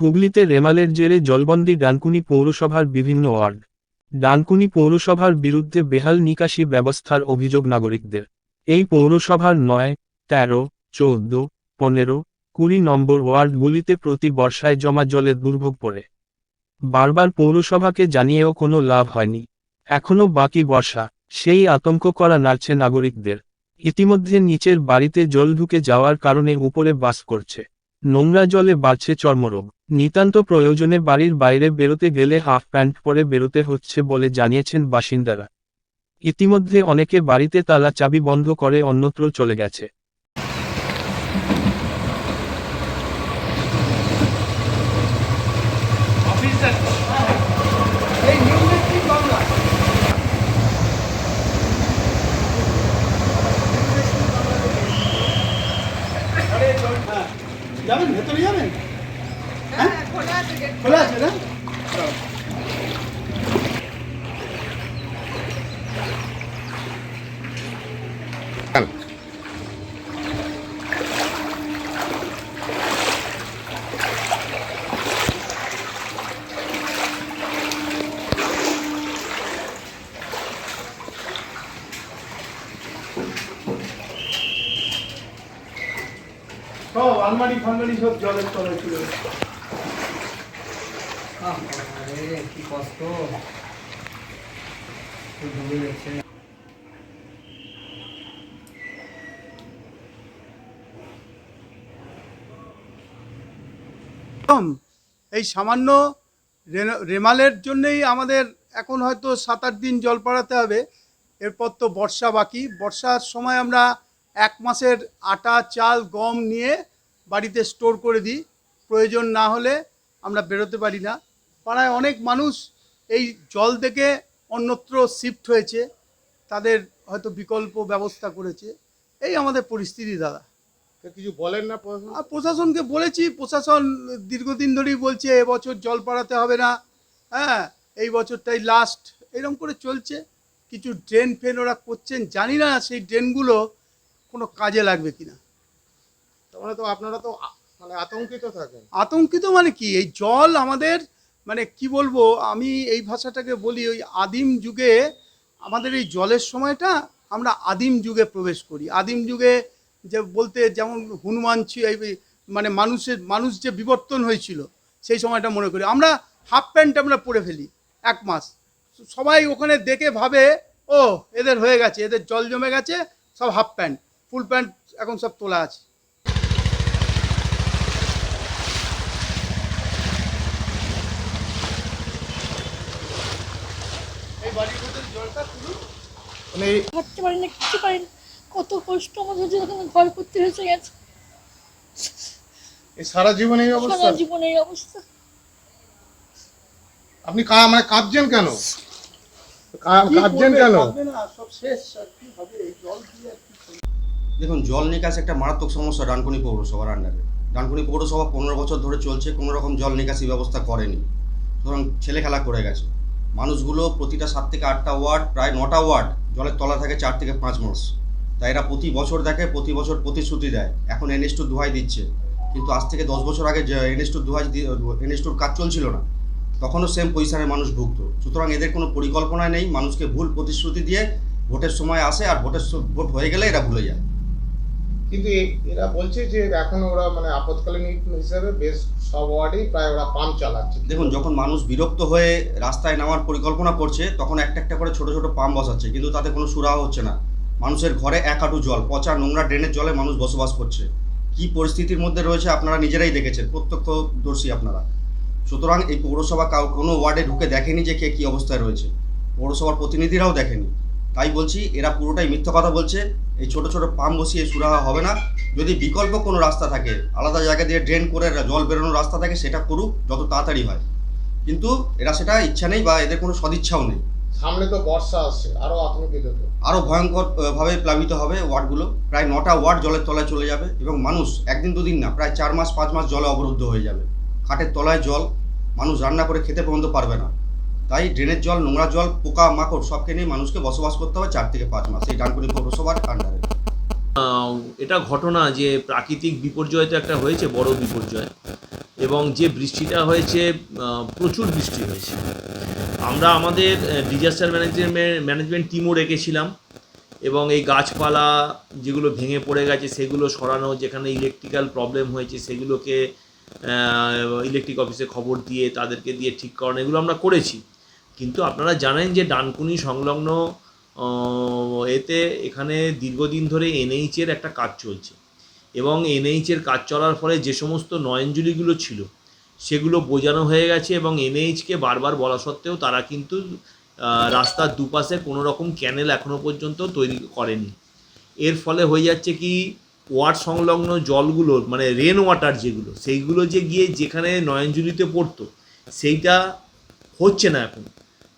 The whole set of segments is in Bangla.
হুগলিতে রেমালের জেরে জলবন্দী ডানকুনি পৌরসভার বিভিন্ন ওয়ার্ড। ডানকুনি পৌরসভার বিরুদ্ধে বেহাল নিকাশি ব্যবস্থার অভিযোগ নাগরিকদের। এই পৌরসভার ৯, ১৩, ১৪, ১৫, ২০ নম্বর ওয়ার্ডগুলিতে প্রতি বর্ষায় জমা জলের দুর্ভোগ পড়ে। বারবার পৌরসভাকে জানিয়েও কোনো লাভ হয়নি। এখনও বাকি বর্ষা, সেই আতঙ্ক করা নাড়ছে নাগরিকদের। ইতিমধ্যে নিচের বাড়িতে জল ঢুকে যাওয়ার কারণে উপরে বাস করছে। নোংরা জলে বাড়ছে চর্মরোগ। নিতান্ত প্রয়োজনে বাড়ির বাইরে বেরোতে গেলে হাফ প্যান্ট পরে বেরোতে হচ্ছে বলে জানিয়েছেন বাসিন্দারা। ইতিমধ্যে অনেকে বাড়িতে তালা চাবি বন্ধ করে অন্যত্র চলে গেছে। যাবেন ভেতরে যাবেন? হ্যাঁ খোলা আছে না? সব আলমারি ফালমারি সব জলের তলায় ছিল। কি কষ্ট ডুবে গেছে। এই সামান্য রেমালের জন্যই আমাদের এখন হয়তো ৭-৮ দিন জল পাড়াতে হবে। এরপর তো বর্ষা বাকি। বর্ষার সময় আমরা ১ মাসের আটা, চাল, গম নিয়ে বাড়িতে স্টোর করে দিই। প্রয়োজন না হলে আমরা বেরোতে পারি না। পাড়ায় অনেক মানুষ এই জল থেকে অন্যত্র শিফট হয়েছে, তাদের হয়তো বিকল্প ব্যবস্থা করেছে। এই আমাদের পরিস্থিতি দাদা। কিছু বলেন না? প্রশাসনকে বলেছি, প্রশাসন দীর্ঘদিন ধরেই বলছে এবছর জল পাড়াতে হবে না, হ্যাঁ এই বছরটাই লাস্ট, এরকম করে চলছে। কিছু ড্রেন ফেন ওরা করছেন, জানি না সেই ড্রেনগুলো কোনো কাজে লাগবে কিনা। তাহলে তো আপনারা তো মানে আতঙ্কিত থাকেন। আতঙ্কিত মানে কি, এই জল আমাদের মানে কি বলবো, আমি এই ভাষাটাকে বলি ওই আদিম যুগে আমাদের এই জলের সময়টা আমরা আদিম যুগে প্রবেশ করি। আদিম যুগে যে বলতে যেমন হনুমান মানে মানুষ যে বিবর্তন হয়েছিল সেই সময়টা মনে করি। আমরা হাফ প্যান্ট আমরা পরে ফেলি ১ মাস, সবাই ওখানে দেখে ভাবে ও এদের হয়ে গেছে, এদের জল জমে গেছে, সব হাফ প্যান্ট, ফুল প্যান্ট এখন সব তোলা আছে। এই বাড়ির মধ্যে জলটা তুলুন, মানে হাঁটতে পারি না, কিছু পারি না, কত কষ্ট আমাদের যখন ঘর করতে হয়েছে গেছে। এই সারা জীবন এই অবস্থা? সারা জীবন এই অবস্থা। আপনি মানে কাঁদছেন কেন? কাঁদছেন কেন? সব শেষ, আর কি হবে এই জল দিয়ে আর কি করবে? দেখুন, জল নিকাশ একটা মারাত্মক সমস্যা ডানকুনি পৌরসভার আন্ডারে। ডানকুনি পৌরসভা 15 বছর ধরে চলছে, কোনো রকম জল নিকাশি ব্যবস্থা করেনি। সুতরাং ছেলে খেলা করে গেছে। মানুষগুলো প্রতিটা 7 থেকে 8টা ওয়ার্ড, প্রায় 9টা ওয়ার্ড জলের তলা থাকে 4 থেকে 5 মাস। তাই এরা প্রতি বছর দেখে, প্রতি বছর প্রতিশ্রুতি দেয়। এখন NH2 দোহাই দিচ্ছে, কিন্তু আজ থেকে 10 বছর আগে NH2 কাজ চলছিল না, তখনও সেম পজিশনে মানুষ ভুগত। সুতরাং এদের কোনো পরিকল্পনা নেই, মানুষকে ভুল প্রতিশ্রুতি দিয়ে ভোটের সময় আসে, আর ভোট হয়ে গেলে এরা ভুলে যায়। কিন্তু এরা বলছে যে এখন ওরা মানে আপৎকালীন হিসেবে বেশ সব ওয়ার্ডেই প্রায় ওরা পাম্প চালাচ্ছে। দেখুন, যখন মানুষ বিরক্ত হয়ে রাস্তায় নামার পরিকল্পনা করছে, তখন একটা একটা করে ছোট ছোট পাম্প বসাচ্ছে, কিন্তু তাতে কোনো সুরাহা হচ্ছে না। মানুষের ঘরে 1 হাঁটু জল, পচা নোংরা ড্রেনের জলে মানুষ বসবাস করছে। কি পরিস্থিতির মধ্যে রয়েছে আপনারা নিজেরাই দেখেছেন, প্রত্যক্ষদর্শী আপনারা। সুতরাং এই পৌরসভা কোনো ওয়ার্ডে ঢুকে দেখেনি যে কে কী অবস্থায় রয়েছে, পৌরসভার প্রতিনিধিরাও দেখেনি। তাই বলছি, এরা পুরোটাই মিথ্যা কথা বলছে। এই ছোট ছোট পাম্প বসিয়ে সুরাহা হবে না। যদি বিকল্প কোনো রাস্তা থাকে, আলাদা জায়গা দিয়ে ড্রেন করে জল বেরোনোর রাস্তা থাকে, সেটা করুক, যত তাড়াতাড়ি হয়। কিন্তু এরা সেটা ইচ্ছা নেই, বা এদের কোনো সদিচ্ছাও নেই। সামনে তো বর্ষা আসছে, আরও আতঙ্কিত তো। আরও ভয়ঙ্করভাবে প্লাবিত হবে ওয়ার্ডগুলো। প্রায় 9টা ওয়ার্ড জলের তলায় চলে যাবে, এবং মানুষ 1 দিন 2 দিন না, প্রায় 4 মাস 5 মাস জলে অবরুদ্ধ হয়ে যাবে। খাটের তলায় জল, মানুষ রান্না করে খেতে পর্যন্ত পারবে না। তাই ড্রেনের জল, নোংরা জল, পোকা মাকড় সবকে নিয়ে মানুষকে বসবাস করতে হবে 4 থেকে 5 মাস এই ডানকুনি পৌরসভার আন্ডারে। এটা ঘটনা যে প্রাকৃতিক বিপর্যয় তো একটা হয়েছে, বড় বিপর্যয়। এবং যে বৃষ্টিটা হয়েছে প্রচুর বৃষ্টি হয়েছে। আমরা আমাদের ডিজাস্টার ম্যানেজমেন্ট টিমও রেখেছিলাম এবং এই গাছপালা যেগুলো ভেঙে পড়ে গেছে সেগুলো সরানো, যেখানে ইলেকট্রিক্যাল প্রবলেম হয়েছে সেগুলোকে ইলেকট্রিক অফিসে খবর দিয়ে তাদেরকে দিয়ে ঠিক করানো, এগুলো আমরা করেছি। কিন্তু আপনারা জানেন যে ডানকুনি সংলগ্ন এতে এখানে দীর্ঘদিন ধরে এনএইচের একটা কাজ চলছে এবং এনএইচের কাজ চলার ফলে যে সমস্ত নয়নজুলিগুলো ছিল সেগুলো বোঝানো হয়ে গেছে এবং এনএইচকে বারবার বলা সত্ত্বেও তারা কিন্তু রাস্তার দুপাশে কোনো রকম ক্যানেল এখনও পর্যন্ত তৈরি করেনি। এর ফলে হয়ে যাচ্ছে কি, ওয়ার্ড সংলগ্ন জলগুলো মানে রেন ওয়াটার যেগুলো সেইগুলো যে গিয়ে যেখানে নয়নজুলিতে পড়তো সেইটা হচ্ছে না এখন।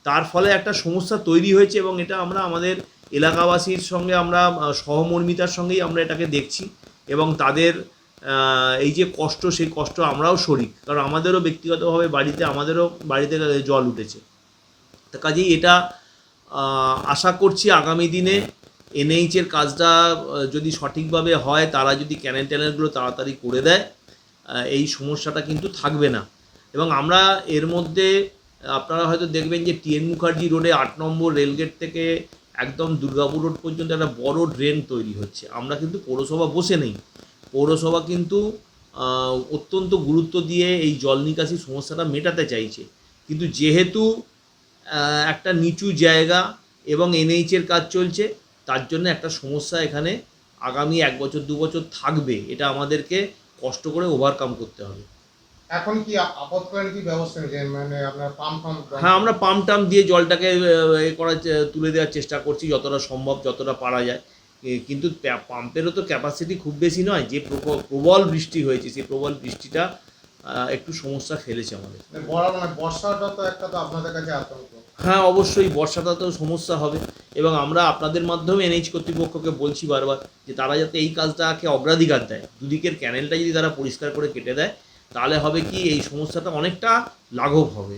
তার ফলে একটা সমস্যা তৈরি হয়েছে এবং এটা আমরা আমাদের এলাকাবাসীর সঙ্গে আমরা সহমর্মিতার সঙ্গেই আমরা এটাকে দেখছি এবং তাদের এই যে কষ্ট, সেই কষ্ট আমরাও শরিক, কারণ আমাদেরও ব্যক্তিগতভাবে আমাদেরও বাড়িতে জল উঠেছে। তা কাজেই এটা আশা করছি আগামী দিনে এনএইচের কাজটা যদি সঠিকভাবে হয়, তারা যদি ক্যানেল ট্যানেলগুলো তাড়াতাড়ি করে দেয়, এই সমস্যাটা কিন্তু থাকবে না। এবং আমরা এর মধ্যে আপনারা হয়তো দেখবেন যে টিএন মুখার্জি রোডে 8 নম্বর রেলগেট থেকে একদম দুর্গাপুর রোড পর্যন্ত একটা বড় ড্রেন তৈরি হচ্ছে। আমরা কিন্তু পৌরসভা বসে নেই, পৌরসভা কিন্তু অত্যন্ত গুরুত্ব দিয়ে এই জল নিকাশি সমস্যাটা মেটাতে চাইছে। কিন্তু যেহেতু একটা নিচু জায়গা এবং এনএইচের কাজ চলছে, তার জন্য একটা সমস্যা এখানে আগামী 1 বছর 2 বছর থাকবে। এটা আমাদেরকে কষ্ট করে ওভারকাম করতে হবে। এখন কি আপৎকালীন কি ব্যবস্থা নিয়েছে, মানে আপনার পাম্প? হ্যাঁ, আমরা পাম্প টাম দিয়ে জলটাকে তুলে দেওয়ার চেষ্টা করছি যতটা সম্ভব, যতটা পারা যায়। কিন্তু পাম্পেরও তো ক্যাপাসিটি খুব বেশি নয়। যে প্রবল বৃষ্টি হয়েছে সেই প্রবল বৃষ্টিটা একটু সমস্যা ফেলেছে আমাদের। বর্ষাটা তো একটা তো আপনাদের কাছে আতঙ্ক। হ্যাঁ, অবশ্যই বর্ষাটা তো সমস্যা হবে এবং আমরা আপনাদের মাধ্যমে এনএইচ কর্তৃপক্ষকে বলছি বারবার যে তারা যাতে এই কাজটাকে অগ্রাধিকার দেয়। দুদিকের ক্যানেলটা যদি তারা পরিষ্কার করে কেটে দেয়, তাহলে হবে কি, এই সমস্যাটা অনেকটা লাঘব হবে।